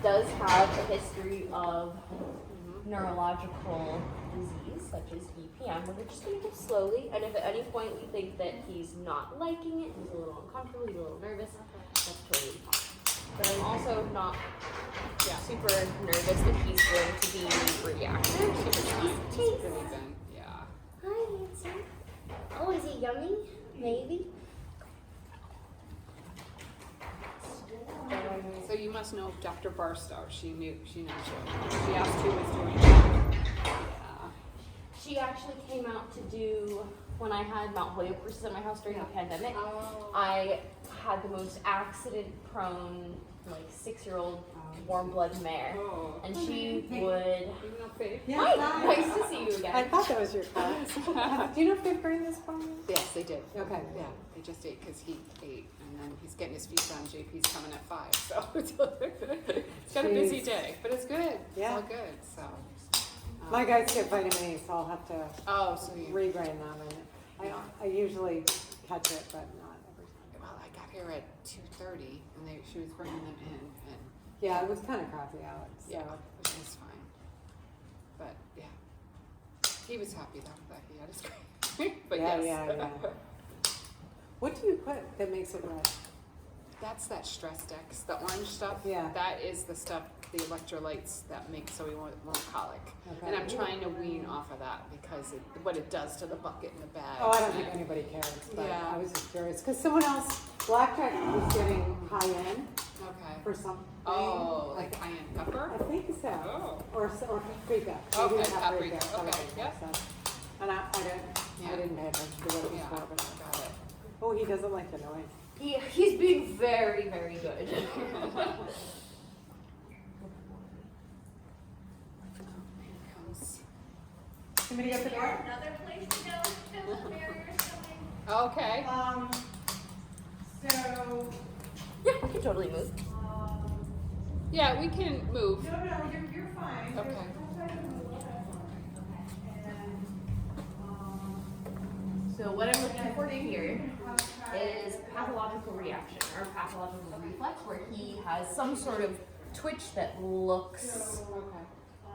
does have a history of neurological disease, such as EPM, we're just going to go slowly. And if at any point we think that he's not liking it, he's a little uncomfortable, he's a little nervous, that's totally fine. But I'm also not super nervous that he's going to be reactive. Yeah. Hi, handsome. Oh, is he yummy? Maybe. So you must know Dr. Barstow. She knows you. She asked who was doing it. Yeah. She actually came out to do, when I had Mount Holyoke courses at my house during the pandemic, I had the most accident-prone, like 6-year-old warm-blood mare, and she would. Yeah, Hi, nice to see you again. I thought that was your class. Do you know if they're bringing this for you? Yes, they did. Okay. Yeah, they just ate because he ate, and then he's getting his feet done. JP's coming at 5, so it's got a busy day, but it's good. Yeah. It's all good. So. My guys get vitamin E, so I'll have to So you. regrain them, and I usually catch it, but not every time. Well, I got here at 2:30, and she was bringing them in, and Yeah, it was kind of crappy out. So. yeah, which is fine. But yeah, he was happy though that he had his grade. But Yeah, yes. yeah. What do you put that makes it red? That's that stress Dex, the orange stuff. Yeah. That is the stuff, the electrolytes that make so he won't colic. Okay. And I'm trying to wean off of that because what it does to the bucket and the bag. Oh, I don't think anybody cares, but Yeah. I was just curious. Because someone else, Blackjack was getting high-end Okay. for something. Oh, like cayenne pepper? I think so. Oh. Or paprika. Okay, Maybe not paprika. Okay, yep. So. And I didn't pay attention to what it was Yeah, for, but got it. oh, he doesn't like the noise. He's being very, very good. Here comes. Somebody at the door? Another place to go until the barrier's coming. Okay. So, Yeah, we can totally move. Yeah, we can move. no, you're fine. Okay. So what I'm looking for here is pathological reaction or pathological reflex where he has some sort of twitch that looks Okay.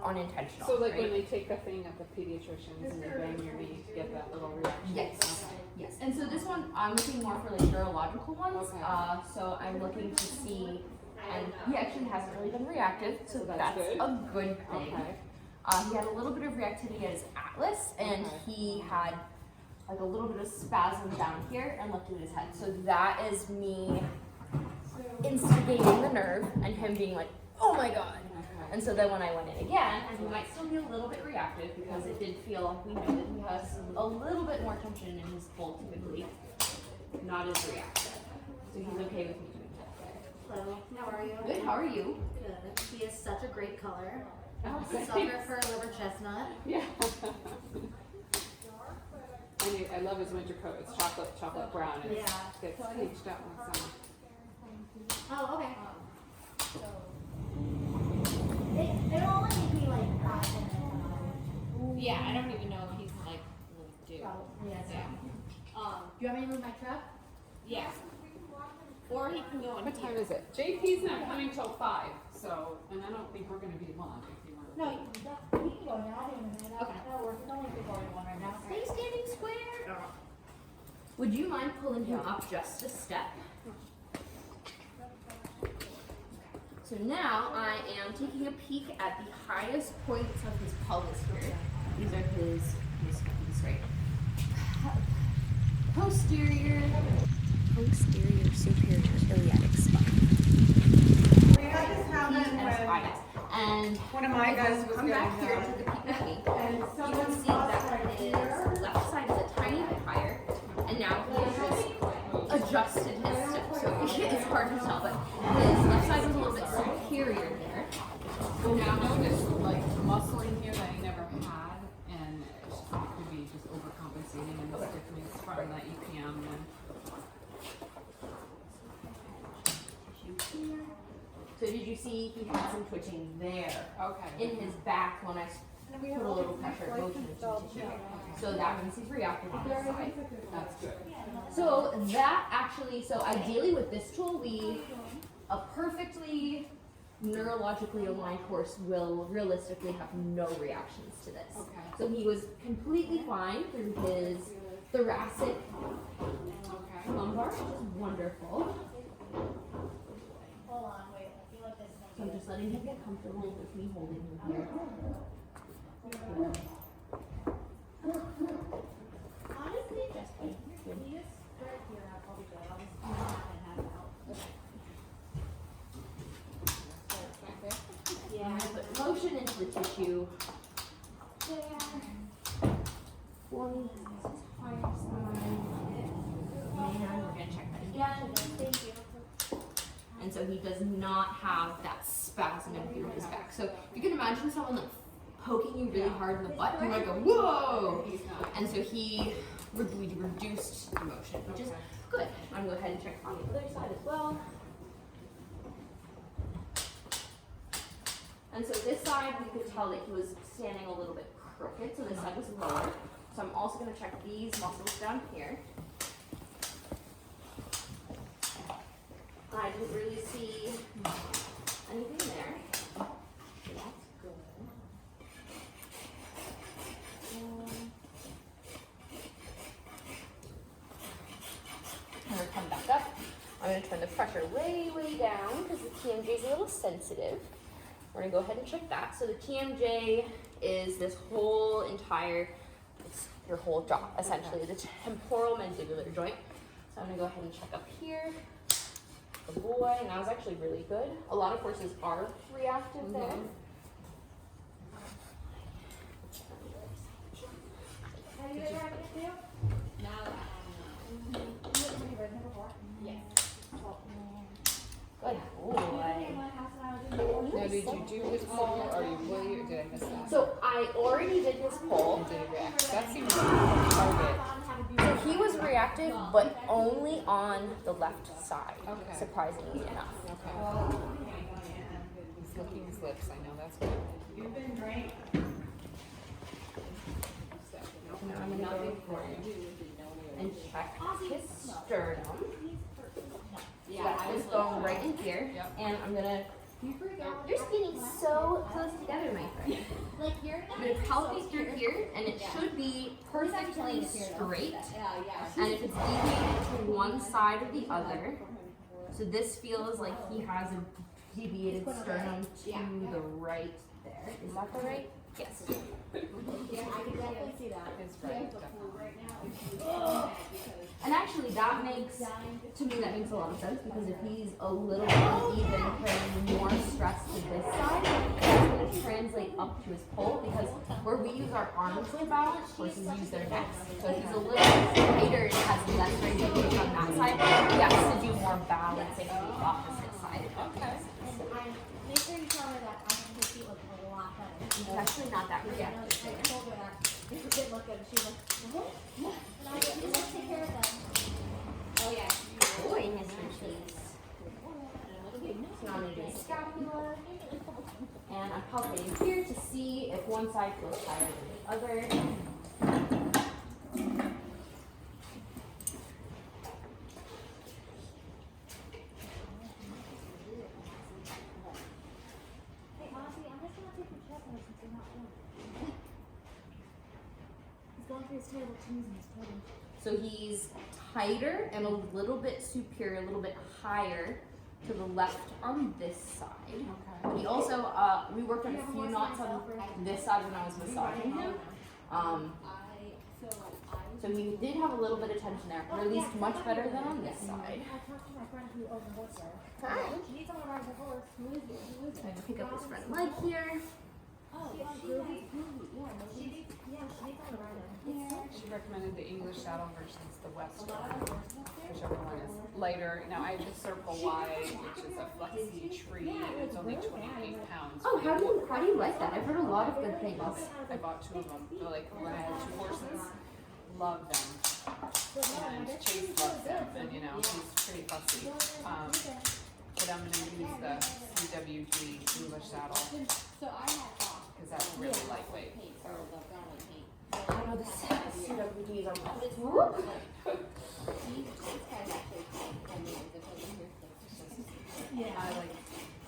unintentional. So like right? when they take the thing at the pediatricians and they bang your knee to get that little reaction? Yes. Yes. And so this one, I'm looking more for like neurological ones. Okay. So I'm looking to see, and he actually hasn't really been reactive, so So that's that's good. a good thing. Okay. He had a little bit of reactivity at his atlas, and Okay. he had like a little bit of spasm down here and lifted his head. So that is me instigating the nerve and him being like, oh my god. Okay. And so then when I went in again, and he might still be a little bit reactive because it did feel, we know that he has a little bit more tension in his pull typically, not as reactive. So he's okay with me doing that. Hello, how are you? Good, how are you? Good. He is such a great color. Oh, Sucker for a liver chestnut. Yeah. I love his winter coat. It's chocolate brown. And Yeah. It's aged out in the summer. Oh, okay. It'll only take me like 5 minutes. Yeah, I don't even know if he's like really due. Yes. Yeah. Do you want me to move my truck? Yeah. Or he can go in What here. time is it? JP's not coming till 5, so, and I don't think we're gonna be long if you want. No, you can go now. Okay. That'll work. It's only 41 right now. Stay standing square. Would you mind pulling him up just a step? So now I am taking a peek at the highest points of his pelvis here. These are his right. Posterior superior iliac spine. We had this happen when And one of my guys was come getting back here to that. the peak of me. And You someone can see saw that right his here. left side is a tiny bit higher, and now he has adjusted his step. So it's hard to tell, but his left side was a little bit superior there. And now notice like muscling here that I never had, and it could be just overcompensating and the stiffness from the EPM. And So did you see he had some twitching there okay. in his back when I put a little pressure motion into the tissue? So that means he's reactive on this side. That's good. So that actually, so ideally with this tool, a perfectly neurologically aligned horse will realistically have no reactions to this. Okay. So he was completely fine through his thoracic Okay. lumbar, which is wonderful. Hold on, wait. I feel like this is So I'm just letting him get comfortable with me holding him here. honestly just if you just start here, I'll probably good. I'll just come back and have it out. I'm gonna put motion into the tissue. One, higher side. And we're gonna check that again. Thank you. And so he does not have that spasm in through his back. So you can imagine someone like poking you really hard in the butt, you might go, whoa! He's not. And so we reduced the motion, which is good. I'm gonna go ahead and check on the other side as well. And so this side, we could tell that he was standing a little bit crooked, so this side was lower. So I'm also gonna check these muscles down here. I didn't really see anything there. So that's good. I'm gonna come back up. I'm gonna turn the pressure way, way down because the TMJ is a little sensitive. We're gonna go ahead and check that. So the TMJ is this whole entire, it's your whole jaw, essentially, the temporal mandibular joint. So I'm gonna go ahead and check up here. The boy, and that was actually really good. A lot of horses are reactive there. Have you ever had it too? Now You have you ridden it before? yes. Good boy. Now, did you do his poll, or will you, or did I miss that? So I already did his poll. And did it react? That seems like a target. So he was reactive, but only on the left side, Okay. surprisingly enough. Okay. He's licking his lips, I know that's good. You've been great. Now I'm gonna go ahead and check his sternum. So that's just going right in here, Yep. and I'm gonna. You're skinning so close together, my friend. Like you're I'm gonna palpate through here, and it should be perfectly straight. And if it's deviated to one side or the other, so this feels like he has a deviated sternum to the right there. Is that the right? Yes. I can definitely see that. His right, definitely. And actually, that makes, to me, that makes a lot of sense because if he's a little uneven, carrying more stress to this side, that's going to translate up to his pull because where we use our arms to balance, horses use their necks. So if he's a little tighter and has less range of motion on that side, he has to do more balancing on the opposite side. Okay. Make sure you tell her that I think her feet look a lot better. He's actually not that reactive. I told her that it didn't look good. She was like, and I was like, let's take care of them. Oh yeah. Boy, Mr. Cheese. So now I'm going to do the scapula. And I'm palpating here to see if one side feels higher than the other. Hey, honestly, I'm just gonna take your chest out since you're not feeling it. He's going through his terrible twos and his terrible. So he's tighter and a little bit superior, a little bit higher to the left on this side. But he also, we worked on a few knots on this side when I was massaging him. So he did have a little bit of tension there, released much better than on this side. I talked to my friend who owns a horse there. Hi. She needs someone to ride her horse. Who is it? Who is it? Pick up his front leg here. Oh, Groovy. Yeah, she needs someone to ride her. She recommended the English saddle versus the Western, whichever one is lighter. Now I have the Circle Y, which is a flexi tree, and it's only 28 pounds. Oh, how do you like that? I've heard a lot of good things. I bought 2 of them. They're like when I had 2 horses, love them. And Chase loves them, and you know, he's pretty fussy. But I'm gonna use the CWG English saddle, So I had thought because that's really lightweight. paint or the garlic paint. I know the CWDs are whoop. These guys actually told me that because of your I like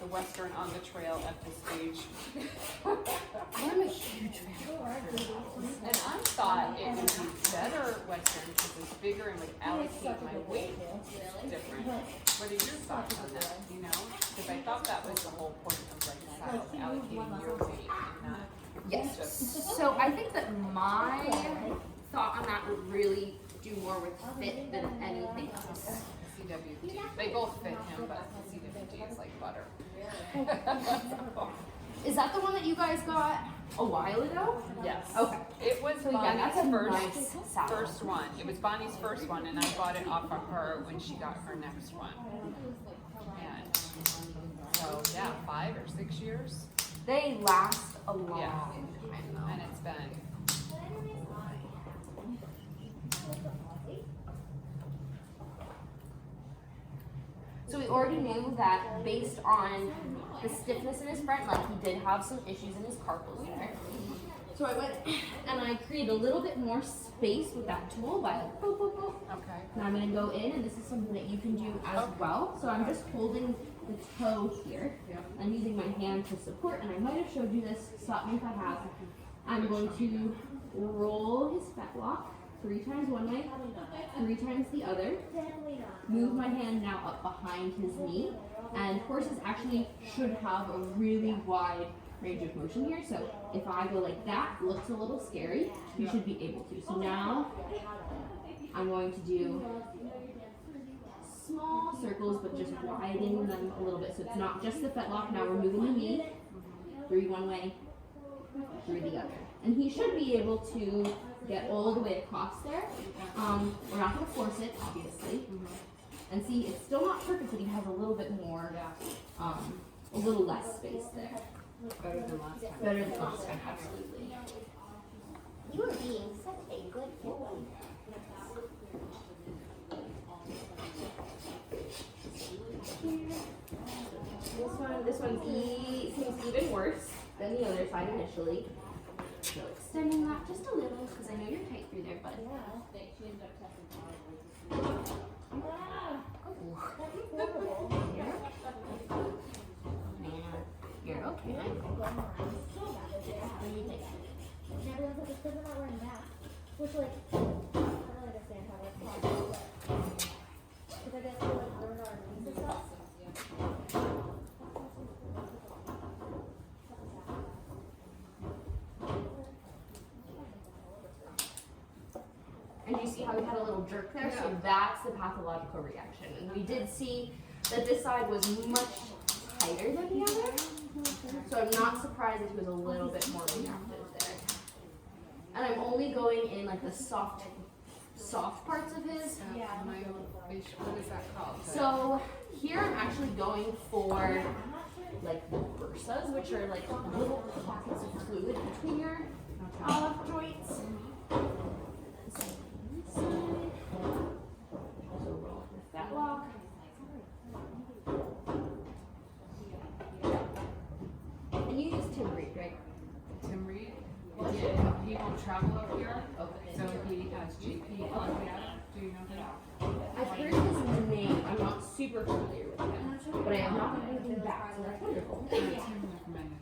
the the Western on the trail at this stage. I'm a huge fan of And I thought it would be better Western because it's bigger and would allocate my weight different. What are your thoughts on that, you know? Because I thought that was the whole point of like style, allocating your weight and not Yes. just. So I think that my thought on that would really do more with fit than anything else. CWD. They both fit him, but CWD is like butter. Is that the one that you guys got a while ago? Yes. Okay. It was So yeah, that's a Bonnie's nice saddle. first one. It was Bonnie's first one, and I bought it off of her when she got her next one. And so yeah, 5 or 6 years, They last a long Yeah. time though. and it's been. So we already knew that based on the stiffness in his front leg, he did have some issues in his carpals there. So I went and I created a little bit more space with that tool by like, boop, boop, boop. Okay. Now I'm gonna go in, and this is something that you can do as well. So I'm just holding the toe here. Yeah. I'm using my hand to support, and I might have showed you this, stop me if I have. I'm going to roll his fetlock 3 times one way, 3 times the other. Move my hand now up behind his knee, and horses actually should have a really wide range of motion here. So if I go like that, looks a little scary, you should be able to. So now I'm going to do small circles, but just widening them a little bit. So it's not just the fetlock. Now we're moving the knee 3 one way, 3 the other. And he should be able to get all the way across there. We're not going to force it, obviously. And see, it's still not perfect, but he has a little bit more, a little less space there. Better than last time. Better than last time, absolutely. You are being such a good boy. This one seems even worse than the other side initially. So extending that just a little, because I know you're tight through there, bud. You're okay. And everyone's like, it's because we're not wearing masks. Which, like, I don't understand how that's possible. Because I guess we're like, we're not and stuff. And you see how we had a little jerk there? So that's the pathological reaction. And we did see that this side was much tighter than the other. So I'm not surprised that he was a little bit more reactive there. And I'm only going in like the soft parts of his. What is that called? So here I'm actually going for like the bursas, which are like little pockets of fluid between your joints. So roll with that lock. And you use Tim Reed, right? Tim Reed. He won't travel up here, so he has JP Olympiada. Do you know him? I've heard his name. I'm not super familiar with him, but I have not heard anything back, so that's wonderful. Tim recommended him.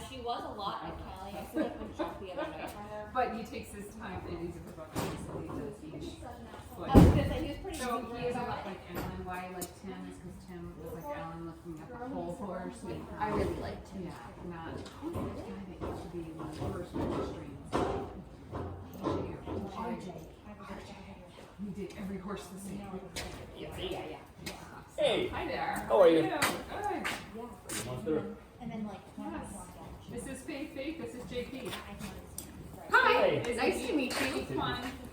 She was a lot at Cali. I see that when shop the other day. But he takes his time and he's a professional, so he does each foot. I was gonna say he was pretty. So he is a lot like Alan. Why I like Tim is because Tim was like Alan looking at the whole horse. I really liked him. Yeah, not the guy that used to be one of the first streams. He did every horse the same. Yeah. Hey, Hi there. how are you? Good. Monster. And then, like, This is Faith. This is JP. Hi, Is nice it to meet you.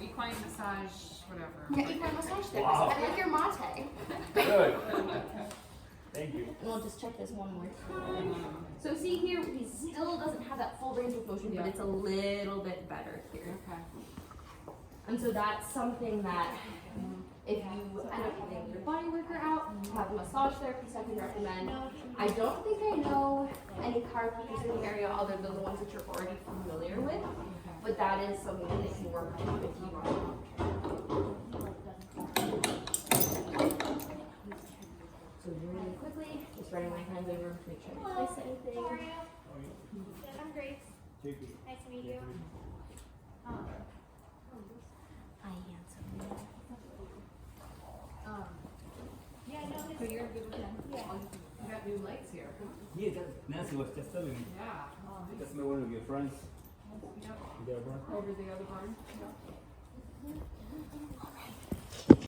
Equine massage, whatever. Yeah, equine massage therapist. Wow. I like your mate. Good. Thank you. And we'll just check this one more time. So see here, he still doesn't have that full range of motion, but it's a little bit better here. Okay. And so that's something that if you end up getting your body worker out, have a massage therapist I can recommend. I don't think I know any chiropractors in the area other than the ones that you're already familiar with, but that is something that you work with if you want. running my hands over to make sure. Hello. How are you? How are you? Good. I'm Grace. JP. Nice to meet you. Hi, handsome. Yeah, no, So you're good with him? Yeah. You got new lights here. Yeah, that Nancy was just telling me. Yeah. That's my one of your friends. Yep. You got one? Over the other barn. Yep.